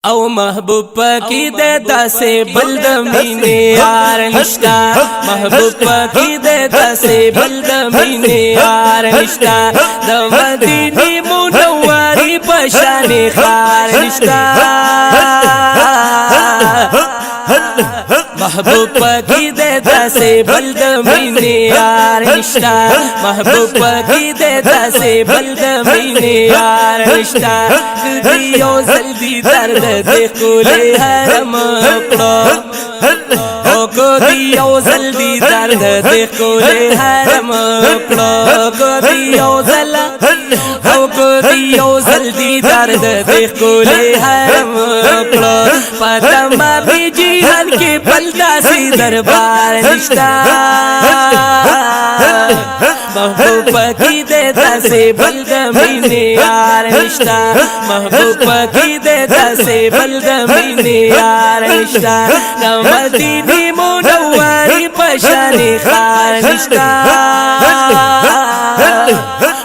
او محبوب پاکی دے داسے بلد مینے یار نشتا محبوب پاکی دے داسے بلد مینے یار نشتا د مدینی منوری پشان خار نشتا محبوب پاکی دے داسے بلد مینے یار نشتا محبوب پاکی دے داسے بلد مینے یار نشتا دیو زلدی درد دیکھو لے حرم اکڑو او کو دیو زلدی درد دیکھو لے حرم اکڑو کو دیو زل او کو دیو زلدی درد دیکھو لے حرم اکڑو پتما بھی جیہن کے پلدا سی دربار نشتا محبوب پاکی دے داسے بلد مینے یار نشتا محبوب پاکی دے داسے بلد مینے یار نشتا مدینی منوری پشان خار نشتا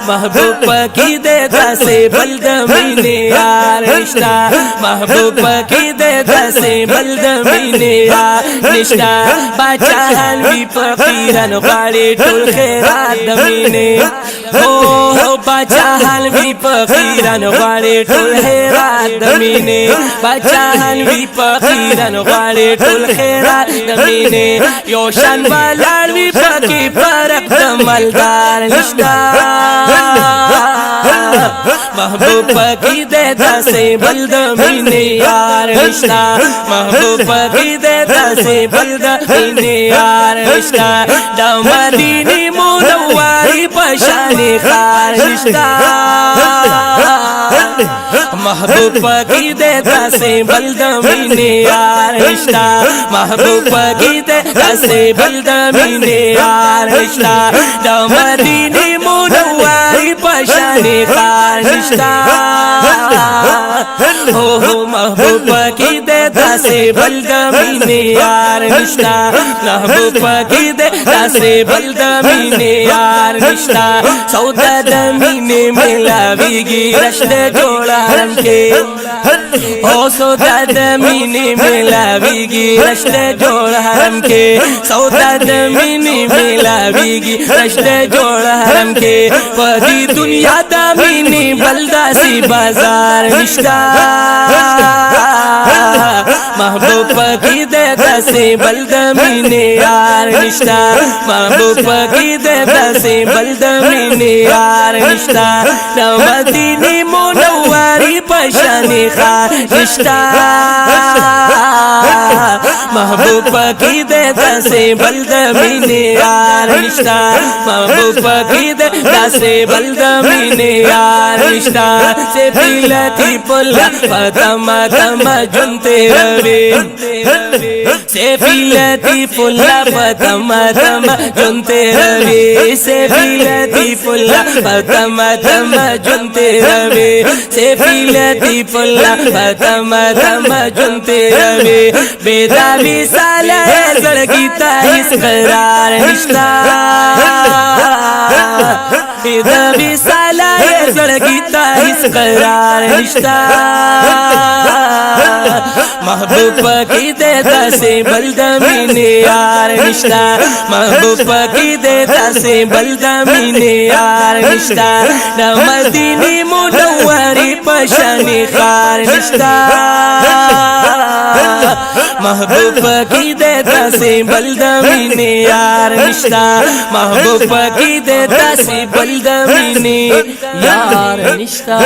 محبوب پاکی دے داسے بلد مینے یار نشتا محبوب پاکی دے داسے بلد مینے یار نشتا بچہن بھی فقیرن غاڑی ٹول خیرات دمینے او بچہن بھی فقیرن غاڑی ٹول خیرات دمینے بچہن بھی فقیرن غاڑی ٹول خیرات دمینے یوشن والار بھی پاکی پرک دمالدار نشتا محبوب پاکی دے داسے بلد مینے یار نشتا محبوب پاکی دے داسے بلد مینے یار نشتا دا مدینی منوری پشان خار نشتا محبوب پاکی دے داسے بلد مینے یار نشتا محبوب پاکی دے داسے بلد مینے یار نشتا دا مدینی منوری پشان خار نشتا محبوب پاکی دے داسے بلد مینے یار نشتا محبوب پاکی دے داسے بلد مینے یار نشتا سودا دمینے ملاویگی رشد جوڑا حرم کے او سودا دمینے ملاویگی رشد جوڑا حرم کے سودا دمینے ملاویگی رشد جوڑا حرم کے پدی دنیا دمینے بلدہ سی بازار نشتا محبوب پاکی دے داسے بلد مینے یار نشتا محبوب پاکی دے داسے بلد مینے یار نشتا مدینی منوری پشان خار نشتا محبوب پاکی دے داسے بلد مینے یار نشتا محبوب پاکی دے داسے بلد مینے یار نشتا سے پیلتی پلا فتما تما جنتے روی سے پیلتی پلا فتما تما جنتے روی سے پیلتی پلا فتما تما جنتے روی سے پیلتی پلا فتما تما جنتے روی بیداوی سالا زڑکی تاہیس قرار نشتا بیداوی سالا زڑکی تاہیس قرار نشتا محبوب پاکی دے داسے بلد مینے یار نشتا محبوب پاکی دے داسے بلد مینے یار نشتا مدینی منوری پشان خار نشتا محبوب پاکی دے داسے بلد مینے یار نشتا محبوب پاکی دے داسے بلد مینے یار نشتا